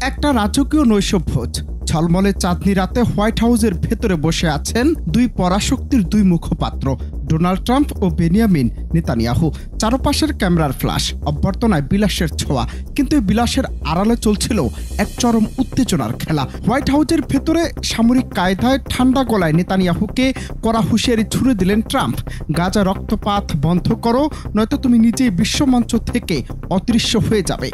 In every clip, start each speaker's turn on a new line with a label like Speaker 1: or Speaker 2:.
Speaker 1: একটা রাজকীয় নৈশভোজ। ঝলমলে চাঁদনি রাতে হোয়াইট হাউসের ভেতরে বসে আছেন দুই পরাশক্তির দুই মুখপাত্র, ডোনাল্ড ট্রাম্প ও বেনিয়ামিন নেতানিয়াহু। চারপাশের ক্যামেরার ফ্ল্যাশ, অভ্যর্থনায় বিলাসের ছোঁয়া, কিন্তু এই বিলাসের আড়ালে চলছিল এক চরম উত্তেজনার খেলা। হোয়াইট হাউসের ভেতরে সামরিক কায়দায় ঠান্ডা গলায় নেতানিয়াহুকে কড়া হুঁশিয়ারি ছুড়ে দিলেন ট্রাম্প। গাজা রক্তপাত বন্ধ করো, নয়তো তুমি নিজেই বিশ্বমঞ্চ থেকে অদৃশ্য হয়ে যাবে।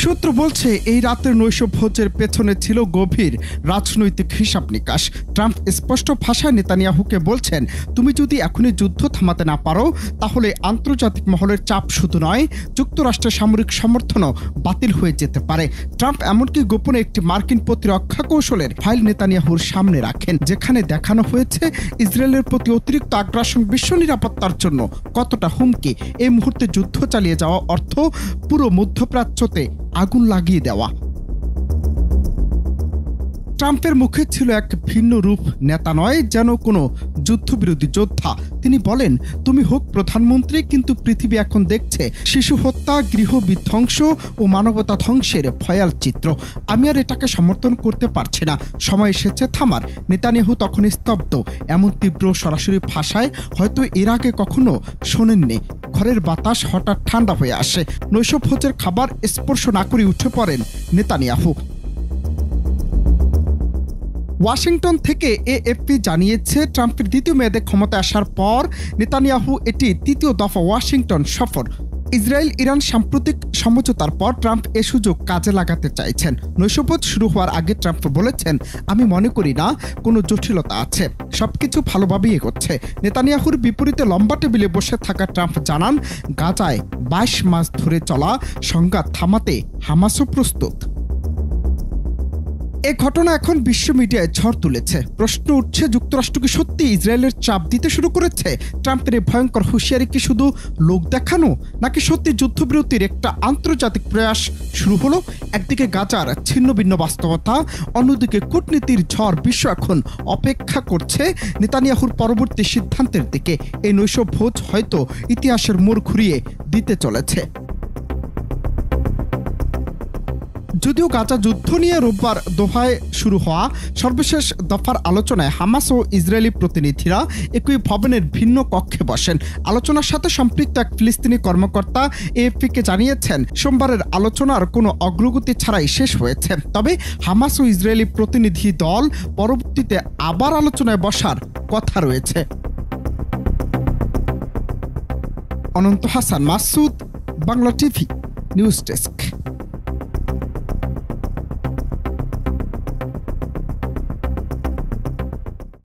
Speaker 1: সূত্র বলছে এই রাতের নৈশভোজের পেছনে ছিল গভীর রাজনৈতিক হিসাব নিকাশ। ট্রাম্প স্পষ্ট ভাষায় নেতানিয়াহুকে বলছেন, তুমি যদি এখনই যুদ্ধ থামাতে না পারো তাহলে আন্তর্জাতিক মহলের চাপ শুধু নয়, যুক্তরাষ্ট্রের সামরিক সমর্থনও বাতিল হয়ে যেতে পারে। ট্রাম্প এমনকি গোপনে একটি মার্কিন প্রতিরক্ষা কৌশলের ফাইল নেতানিয়াহুর সামনে রাখেন, যেখানে দেখানো হয়েছে ইসরায়েলের প্রতি অতিরিক্ত আগ্রাসন বিশ্ব নিরাপত্তার জন্য কতটা হুমকি। এই মুহূর্তে যুদ্ধ চালিয়ে যাওয়া অর্থ পুরো মধ্যপ্রাচ্যতে আগুন লাগিয়ে দেওয়া। ট্রাম্পের মুখে ছিল এক ভিন্ন রূপ, নেতা নয়, যেন কোনো যুদ্ধবিরোধী যোদ্ধা। তিনি বলেন, তুমি হোক প্রধানমন্ত্রী, কিন্তু পৃথিবী এখন দেখছে শিশু হত্যা, গৃহ বিধ্বংস ও মানবতা ধ্বংসের ভয়াল চিত্র। আমি আর এটাকে সমর্থন করতে পারছি না, সময় এসেছে থামার। নেতানিয়াহু তখন স্তব্ধ, এমন তীব্র সরাসরি ভাষায় হয়তো এর আগে কখনো শোনেননি। ঘরের বাতাস হঠাৎ ঠান্ডা হয়ে আসে। নৈশভোজের খাবার স্পর্শ না করে উঠে পড়েন নেতানিয়াহু। ওয়াশিংটন থেকে এএফপি জানিয়েছে, ট্রাম্পের দ্বিতীয় মেয়াদে ক্ষমতায় আসার পর নেতানিয়াহু এটি তৃতীয় দফা ওয়াশিংটন সফর। ইসরায়েল ইরান সাম্প্রতিক সমঝোতার পর ট্রাম্প এ সুযোগ কাজে লাগাতে চাইছেন। নৈশভোজ শুরু হওয়ার আগে ট্রাম্প বলেছেন, আমি মনে করি না কোনো জটিলতা আছে, সবকিছু ভালোভাবেই এগোচ্ছে। নেতানিয়াহুর বিপরীতে লম্বা টেবিলে বসে থাকা ট্রাম্প জানান, গাজায় 22 মাস ধরে চলা সংঘাত থামাতে হামাসও প্রস্তুত। এ ঘটনা এখন বিশ্ব মিডিয়ায় ঝড় তুলেছে। প্রশ্ন উঠছে, যুক্তরাষ্ট্র কি সত্যি ইসরায়েলের চাপ দিতে শুরু করেছে? ট্রাম্পের এই ভয়ঙ্কর হুঁশিয়ারি কি শুধু লোক দেখানো, নাকি সত্যি যুদ্ধবিরতির একটা আন্তর্জাতিক প্রয়াস শুরু হলো? একদিকে গাজার ছিন্ন ভিন্ন বাস্তবতা, অন্যদিকে কূটনীতির ঝড়। বিশ্ব এখন অপেক্ষা করছে নেতানিয়াহুর পরবর্তী সিদ্ধান্তের দিকে। এই নৈশভোজ হয়তো ইতিহাসের মোড় ঘুরিয়ে দিতে চলেছে। যদিও গাজা যুদ্ধ নিয়ে রোববার দোহায় শুরু হওয়া সর্বশেষ দফার আলোচনায় হামাস ও ইসরায়েলি প্রতিনিধিরা একই ভবনের ভিন্ন কক্ষে বসেন। আলোচনার সাথে সম্পৃক্ত এক ফিলিস্তিনি কর্মকর্তা এএফপিকে জানিয়েছেন, সোমবারের আলোচনার কোনো অগ্রগতি ছাড়াই শেষ হয়েছে। তবে হামাস ও ইসরায়েলি প্রতিনিধি দল পরবর্তীতে আবার আলোচনায় বসার কথা রয়েছে। Ananta Hasan Masud, Bangla TV news desk.